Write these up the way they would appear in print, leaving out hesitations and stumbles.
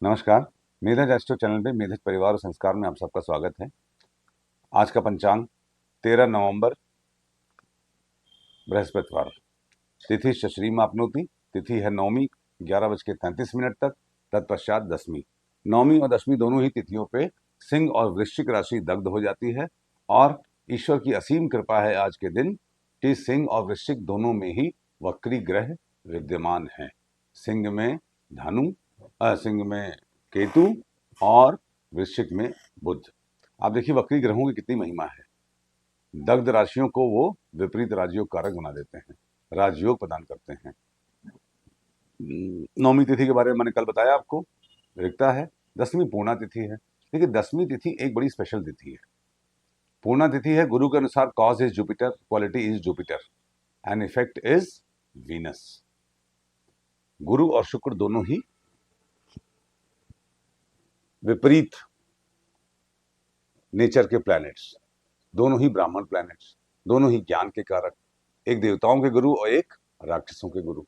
नमस्कार। मेधज astro channel पे मेधज परिवार और संस्कार में आप सबका स्वागत है। आज का पंचांग 13 नवंबर बृहस्पतिवार। तिथि शश्री मापनोती। तिथि है नवमी 11:33 तक। तत्पश्चात दशमी। नवमी और दशमी दोनों ही तिथियों पे सिंह और वृश्चिक राशि दग्ध हो जाती है और ईश्वर की असीम कृपा है आज के दिन कि सिंह और वृश्चिक दोनों में ही वक्री ग्रह विद्यमान हैं। सिंह में धनु, सिंह में केतु और वृश्चिक में बुध। आप देखिए वक्री ग्रहों की कितनी महिमा है। दग्ध राशियों को वो विपरीत राजयोग कारक बना देते हैं, राजयोग प्रदान करते हैं। नौमी तिथि के बारे में मैंने कल बताया आपको, रिक्ता है। दसवीं पूर्णा तिथि है। देखिए दसवीं तिथि एक बड़ी स्पेशल तिथि है। पूर्णा तिथि है, गुरु के अनुसार cause is Jupiter, quality is Jupiter and effect is Venus. गुरु और शुक्र दोनों ही विपरीत नेचर के प्लैनेट्स, दोनों ही ब्राह्मण प्लैनेट्स, दोनों ही ज्ञान के कारक, एक देवताओं के गुरु और एक राक्षसों के गुरु।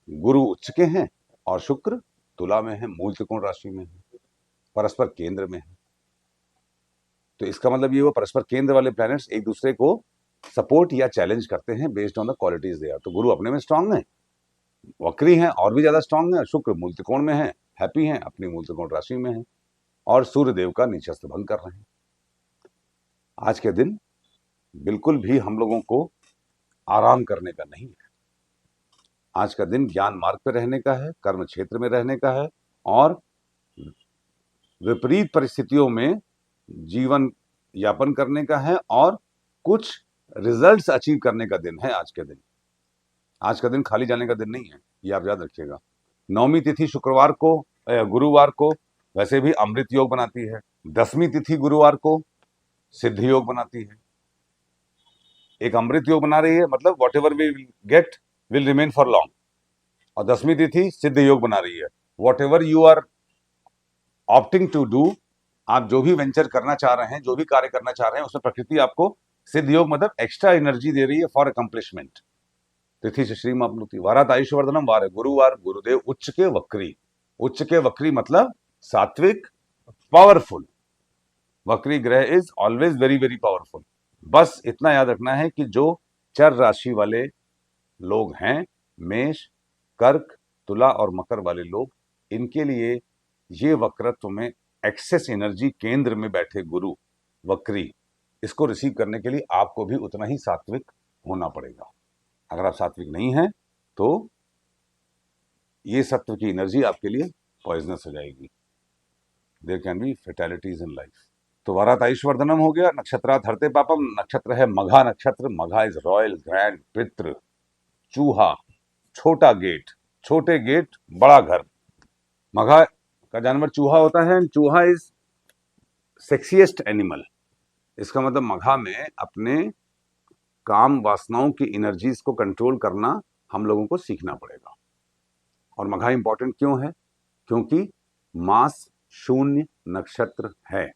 गुरु उच्च के हैं और शुक्र तुला में है, मूल त्रिकोण राशि में है, परस्पर केंद्र में है। तो इसका मतलब ये हुआ परस्पर केंद्र वाले प्लैनेट्स एक दूसरे को सपोर्ट या चैलेंज करते हैं based on the qualities they are. तो गुरु अपने में स्ट्रांग है, वक्री हैं और भी ज्यादा स्ट्रांग है। शुक्र मूल त्रिकोण में है, हैप्पी हैं, अपनी मूल त्रिकोण राशि में है और सूर्य देव का नीचस्थ भंग कर रहे हैं। आज के दिन बिल्कुल भी हम लोगों को आराम करने का नहीं है। आज का दिन ज्ञान मार्ग पर रहने का है, कर्म क्षेत्र में रहने का है और विपरीत परिस्थितियों में जीवन यापन करने का है और कुछ रिजल्ट्स अचीव करने का दिन है आज के दिन। आज का दिन खाली जाने का दिन नहीं है, ये आप याद रखिएगा। नौमी तिथि शुक्रवार को, गुरुवार को वैसे भी अमृत योग बनाती है। दसवीं तिथि गुरुवार को सिद्ध योग बनाती है। एक अमृत योग बना रही है, मतलब whatever we get will remain for long. और दसवीं तिथि सिद्ध योग बना रही है, whatever you are opting to do, आप जो भी वेंचर करना चाह रहे हैं, जो भी कार्य करना चाह रहे हैं, उसमें प्रकृति आपको सिद्ध योग मतलब एक्स्ट्रा एनर्जी दे रही है फॉर अकम्प्लिशमेंट। तिथि से श्री मापनुति। वारात आयुष्वर्धनम वार, गुरुवार गुरुदेव उच्च के वक्री। उच्च के वक्री मतलब सात्विक, पावरफुल। वक्री ग्रह is always very very powerful. बस इतना याद रखना है कि जो चर राशि वाले लोग हैं, मेष, कर्क, तुला और मकर वाले लोग, इनके लिए ये वक्रत्व में एक्सेस एनर्जी केंद्र में बैठे गुरु वक्री, इसको रिसीव करने के लिए आपको भी उतना ही सात्विक होना पड़ेगा। अगर आप सात्विक नहीं हैं तो ये सत्व की एनर्जी आपके लिए पॉइजनस हो जाएगी। There can be fatalities in life. तो वारात आयुष्वर्धनम हो गया। नक्षत्रात हरते पापम, नक्षत्र है मघा नक्षत्र। मघा इज रॉयल, ग्रैंड, पितृ। चूहा छोटा गेट, छोटे गेट बड़ा घर। मघा का जानवर चूहा होता है। चूहा इज सेक्सीएस्ट एनिमल। इसका मतलब मघा में अपने काम वासनाओं की एनर्जीज को कंट्रोल करना हम लोगों को सीखना पड़ेगा। और मघा इंपॉर्टेंट क्यों है? क्योंकि मास शून्य नक्षत्र है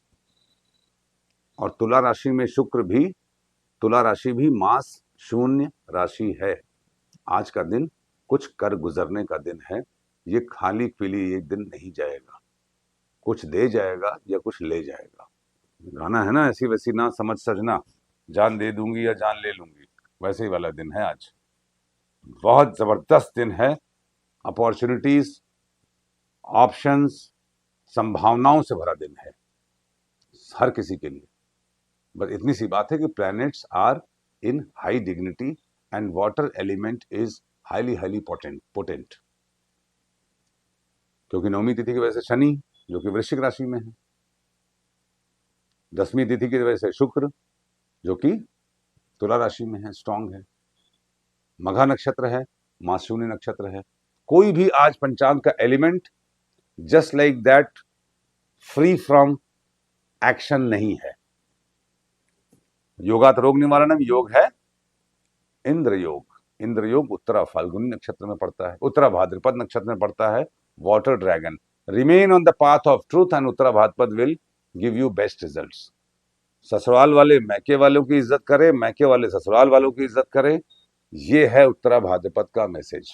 और तुला राशि में शुक्र भी, तुला राशि भी मास शून्य राशि है। आज का दिन कुछ कर गुजरने का दिन है। ये खाली पीली एक दिन नहीं जाएगा, कुछ दे जाएगा या कुछ ले जाएगा। गाना है ना, ऐसी वैसी ना समझ सजना, जान दे दूंगी या जान ले लूंगी, वैसे ही वाला दिन है आज। बहुत जबरदस्त दिन है। अपॉर्चुनिटीज, ऑप्शंस, संभावनाओं से भरा दिन है हर किसी के लिए। बस इतनी सी बात है कि planets are in high dignity and water element is highly highly potent. क्योंकि नौमी तिथि की वजह से शनि जो कि वृश्चिक राशि में है, दसवीं तिथि की वजह से शुक्र जो कि तुला राशि में है, स्ट्रांग है। मघा नक्षत्र है, मास शून्य नक्षत्र है। कोई भी आज पंचांग का element just like that free from action नहीं है। योगात रोग निवारणम योग है इंद्र योग। इंद्र योग उत्तरा फाल्गुनी नक्षत्र में पड़ता है, उत्तरा भाद्रपद नक्षत्र में पड़ता है। Water dragon, remain on the path of truth and Uttara Bhadrapada will give you best results. ससुराल वाले मैके वालों की इज्जत करें, मैके वाले ससुराल वालों की इज्जत करें, ये है उत्तरा भाद्रपद का मैसेज।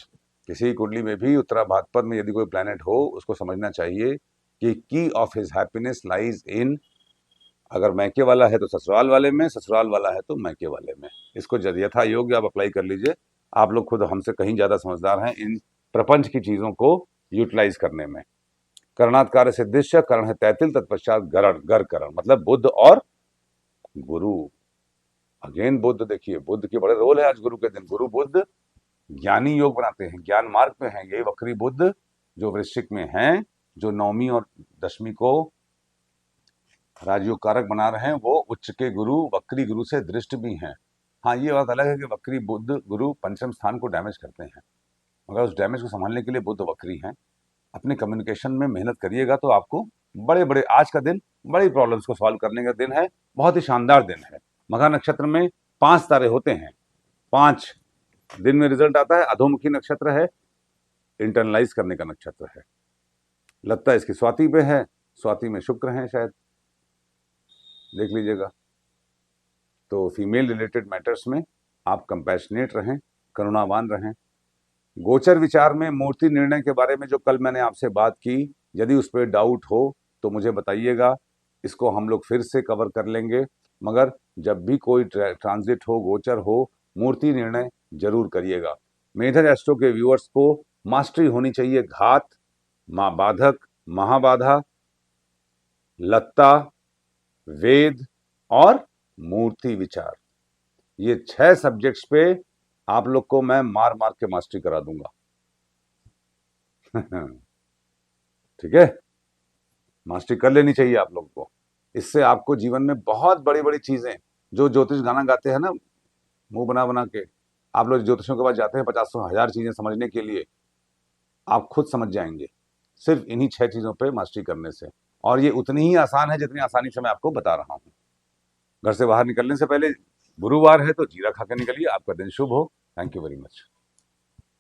किसी कुंडली में भी उत्तरा भाद्रपद में यदि कोई प्लैनेट हो, उसको समझना चाहिए कि की of his happiness lies in, अगर मैके वाला है तो ससुराल वाले में, ससुराल वाला है तो मैके वाले में। इसको यथा योग्य आप अप्लाई कर लीजिए। आप लोग खुद हमसे कहीं ज़्यादा समझदार हैं इन प्रपंच की चीज़ों को यूटिलाइज करने में। करणात् कार्य सिद्धिश्च, करण है तैतिल, तत्पश्चात गरण, गर करण, मतलब बुद्ध और गुरु। अगेन बुद्ध, देखिए बुद्ध के बड़े रोल है आज गुरु के दिन। गुरु बुद्ध ज्ञानी योग बनाते हैं, ज्ञान मार्ग पे हैं। ये वक्री बुद्ध जो वृश्चिक में हैं, जो 9वीं और 10वीं को राजयोग कारक बना रहे हैं, वो उच्च के गुरु वक्री गुरु से दृष्ट भी हैं। हाँ, ये बात अलग है कि वक्री बुद्ध गुरु पंचम स्थान को डैमेज करते हैं, मगर उस डैमेज को संभालने के लिए बुद्ध वक्री हैं। अपने कम्युनिकेशन में मेहनत करिएगा तो आपको बड़े बड़े, आज का दिन बड़ी प्रॉब्लम्स को सॉल्व करने का दिन है। बहुत ही शानदार दिन है। मघा नक्षत्र में 5 तारे होते हैं, 5 दिन में रिजल्ट आता है। अधोमुखी नक्षत्र है, इंटरनलाइज करने का नक्षत्र है। लगता है इसकी स्वाति पे है, स्वाति में शुक्र है शायद, देख लीजिएगा। तो फीमेल रिलेटेड मैटर्स में आप कंपैशनेट रहें, करुणावान रहें। गोचर विचार में मूर्ति निर्णय के बारे में जो कल मैंने आपसे बात की, यदि उस पर डाउट हो तो मुझे बताइएगा, इसको हम लोग फिर से कवर कर लेंगे। मगर जब भी कोई ट्रांजिट हो, गोचर हो, मूर्ति निर्णय जरूर करिएगा। मेधर एस्ट्रो के व्यूअर्स को मास्टरी होनी चाहिए घात, बाधक, महाबाधा, लत्ता, वेद और मूर्ति विचार। ये 6 सब्जेक्ट्स पे आप लोग को मैं मार मार के मास्टरी करा दूंगा। ठीक है, मास्टरी कर लेनी चाहिए आप लोगों को। इससे आपको जीवन में बहुत बड़ी बड़ी चीजें, जो ज्योतिष गाना गाते हैं ना मुंह बना बना के, आप लोग ज्योतिषों के पास जाते हैं 50-100,000 चीजें समझने के लिए, आप खुद समझ जाएंगे सिर्फ इन्हीं 6 चीजों पे मास्टरी करने से। और ये उतनी ही आसान है जितनी आसानी से मैं आपको बता रहा हूं। घर से बाहर निकलने से पहले गुरुवार है तो जीरा खा के निकलिए। आपका दिन शुभ हो। Thank you very much.